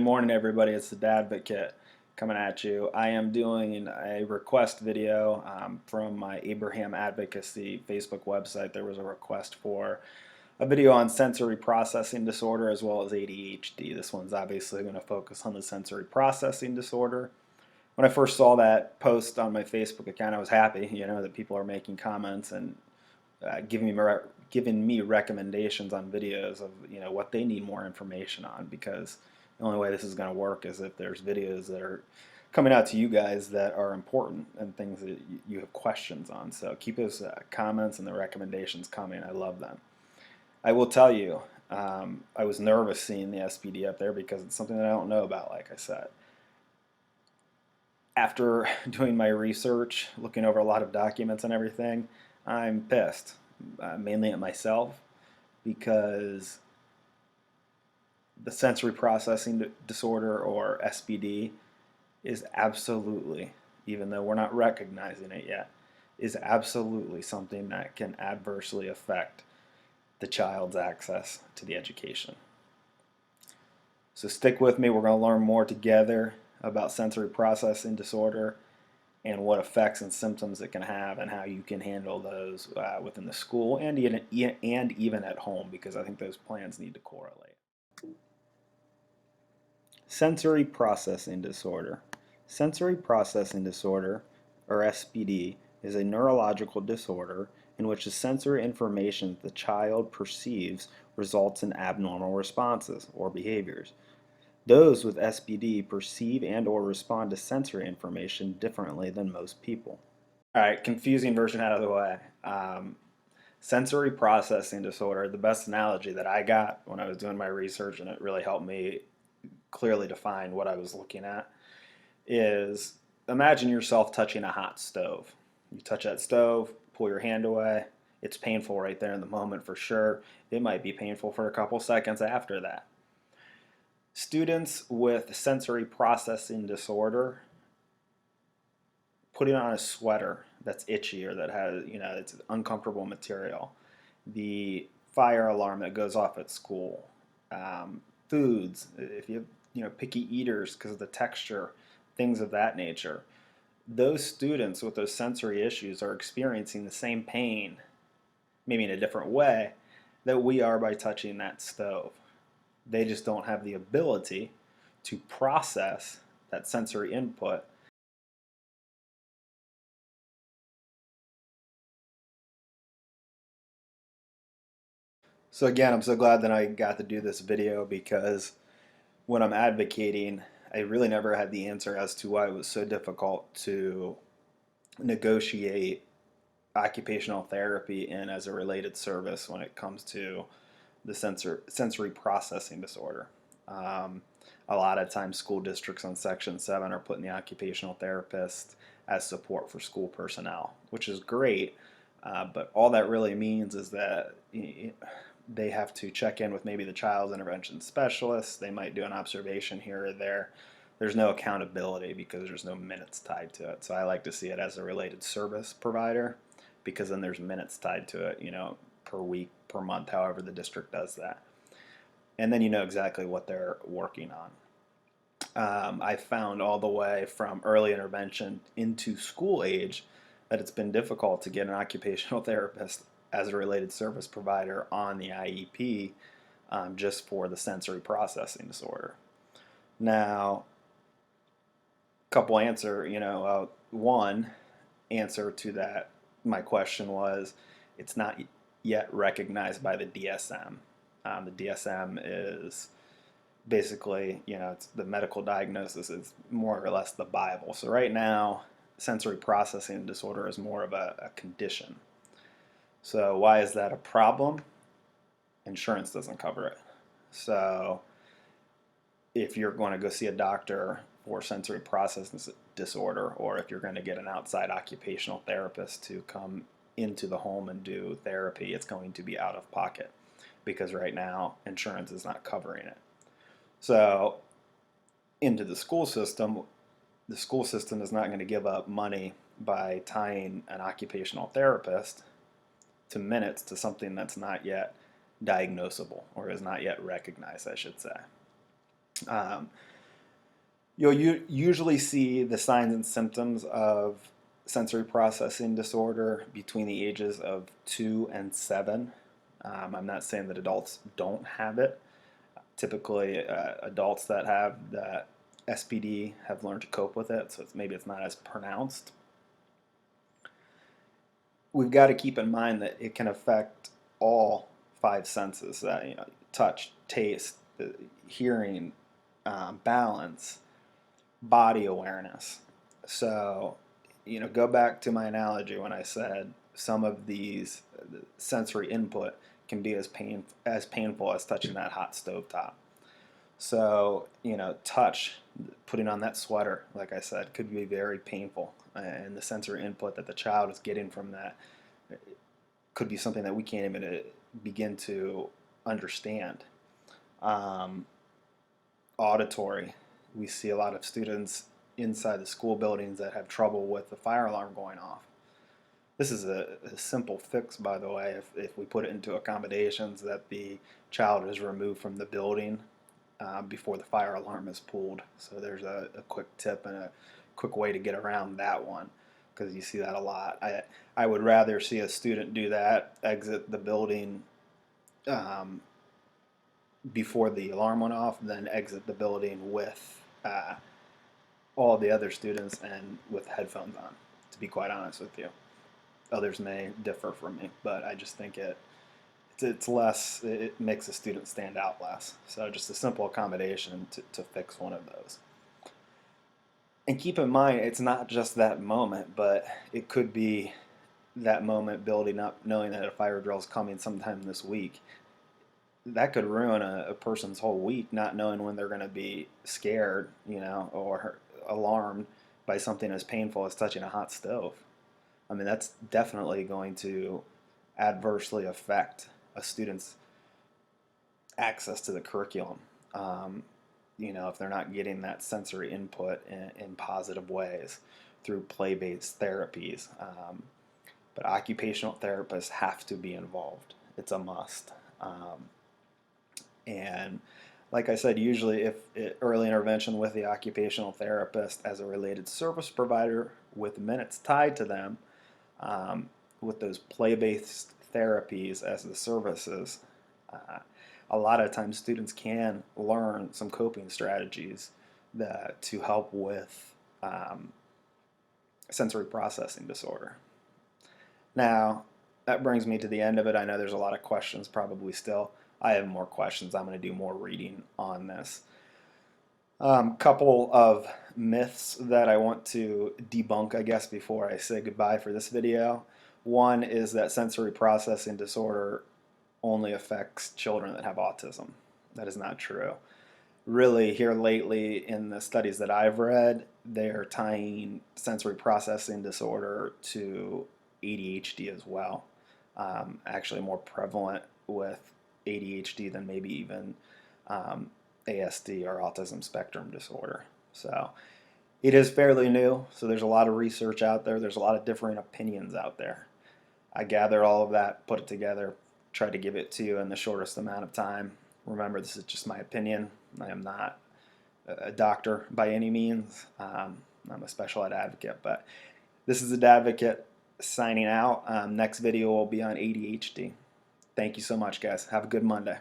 Good morning, everybody. It's the Dad Advocate coming at you. I am doing a request video from my Abraham Advocacy Facebook website. There was a request for a video on sensory processing disorder as well as ADHD. This one's obviously going to focus on the sensory processing disorder. When I first saw that post on my Facebook account, I was happy, that people are making comments and giving me recommendations on videos of what they need more information on, because the only way this is going to work is if there's videos that are coming out to you guys that are important and things that you have questions on. So keep those comments and the recommendations coming. I love them. I will tell you, I was nervous seeing the SPD up there because it's something that I don't know about, like I said. After doing my research, looking over a lot of documents and everything, I'm pissed, mainly at myself, because the sensory processing disorder, or SPD, is absolutely, even though we're not recognizing it yet, is absolutely something that can adversely affect the child's access to the education. So stick with me. We're going to learn more together about sensory processing disorder and what effects and symptoms it can have and how you can handle those within the school and even at home, because I think those plans need to correlate. Sensory processing disorder. Sensory processing disorder, or SPD, is a neurological disorder in which the sensory information the child perceives results in abnormal responses or behaviors. Those with SPD perceive and or respond to sensory information differently than most people. All right, confusing version out of the way. Sensory processing disorder, the best analogy that I got when I was doing my research, and it really helped me clearly define what I was looking at, is imagine yourself touching a hot stove. You touch that stove, pull your hand away. It's painful right there in the moment for sure. It might be painful for a couple seconds after that. Students with sensory processing disorder, putting on a sweater that's itchy or that has, it's uncomfortable material, the fire alarm that goes off at school, foods, if you have picky eaters because of the texture, things of that nature. Those students with those sensory issues are experiencing the same pain, maybe in a different way, that we are by touching that stove. They just don't have the ability to process that sensory input. So again, I'm so glad that I got to do this video, because when I'm advocating, I really never had the answer as to why it was so difficult to negotiate occupational therapy in as a related service when it comes to the sensory processing disorder. A lot of times school districts on Section 7 are putting the occupational therapist as support for school personnel, which is great, but all that really means is that they have to check in with maybe the child intervention specialist. They might do an observation here or there. There's no accountability because there's no minutes tied to it. So I like to see it as a related service provider, because then there's minutes tied to it, per week, per month, however the district does that. And then you know exactly what they're working on. I found all the way from early intervention into school age that it's been difficult to get an occupational therapist as a related service provider on the IEP, just for the sensory processing disorder. Now, couple answer, one answer to that, my question was, it's not yet recognized by the DSM. The DSM is basically, it's the medical diagnosis is more or less the Bible. So right now, sensory processing disorder is more of a condition. So why is that a problem? Insurance doesn't cover it. So if you're going to go see a doctor for sensory processing disorder, or if you're going to get an outside occupational therapist to come into the home and do therapy, it's going to be out of pocket, because right now insurance is not covering it. So into the school system is not going to give up money by tying an occupational therapist to minutes to something that's not yet diagnosable, or is not yet recognized, I should say. You'll usually see the signs and symptoms of sensory processing disorder between the ages of 2 and 7. I'm not saying that adults don't have it. Typically, adults that have that SPD have learned to cope with it, so maybe it's not as pronounced. We've got to keep in mind that it can affect all five senses, touch, taste, hearing, balance, body awareness. So, go back to my analogy when I said some of these sensory input can be as painful as touching that hot stove top. So, touch, putting on that sweater, like I said, could be very painful. And the sensory input that the child is getting from that could be something that we can't even begin to understand. Auditory, we see a lot of students inside the school buildings that have trouble with the fire alarm going off. This is a simple fix, by the way, if we put it into accommodations that the child is removed from the building before the fire alarm is pulled. So there's a quick tip and a quick way to get around that one, because you see that a lot. I would rather see a student do that, exit the building before the alarm went off, than exit the building with all the other students and with headphones on, to be quite honest with you. Others may differ from me, but I just think it's less, it makes a student stand out less. So just a simple accommodation to fix one of those. And keep in mind, it's not just that moment, but it could be that moment building up, knowing that a fire drill is coming sometime this week. That could ruin a person's whole week, not knowing when they're going to be scared, or alarmed by something as painful as touching a hot stove. I mean, that's definitely going to adversely affect a student's access to the curriculum. If they're not getting that sensory input in positive ways through play-based therapies. But occupational therapists have to be involved. It's a must. And like I said, usually if early intervention with the occupational therapist as a related service provider with minutes tied to them, with those play-based therapies as the services, a lot of times students can learn some coping strategies to help with sensory processing disorder. Now, that brings me to the end of it. I know there's a lot of questions probably still. I have more questions. I'm going to do more reading on this. Couple of myths that I want to debunk, I guess, before I say goodbye for this video. One is that sensory processing disorder only affects children that have autism. That is not true. Really, here lately in the studies that I've read, they're tying sensory processing disorder to ADHD as well. Actually more prevalent with ADHD than maybe even ASD or autism spectrum disorder. So it is fairly new, so there's a lot of research out there. There's a lot of different opinions out there. I gathered all of that, put it together, tried to give it to you in the shortest amount of time. Remember, this is just my opinion. I am not a doctor by any means. I'm a special ed advocate, but this is a Dadvocate signing out. Next video will be on ADHD. Thank you so much, guys. Have a good Monday.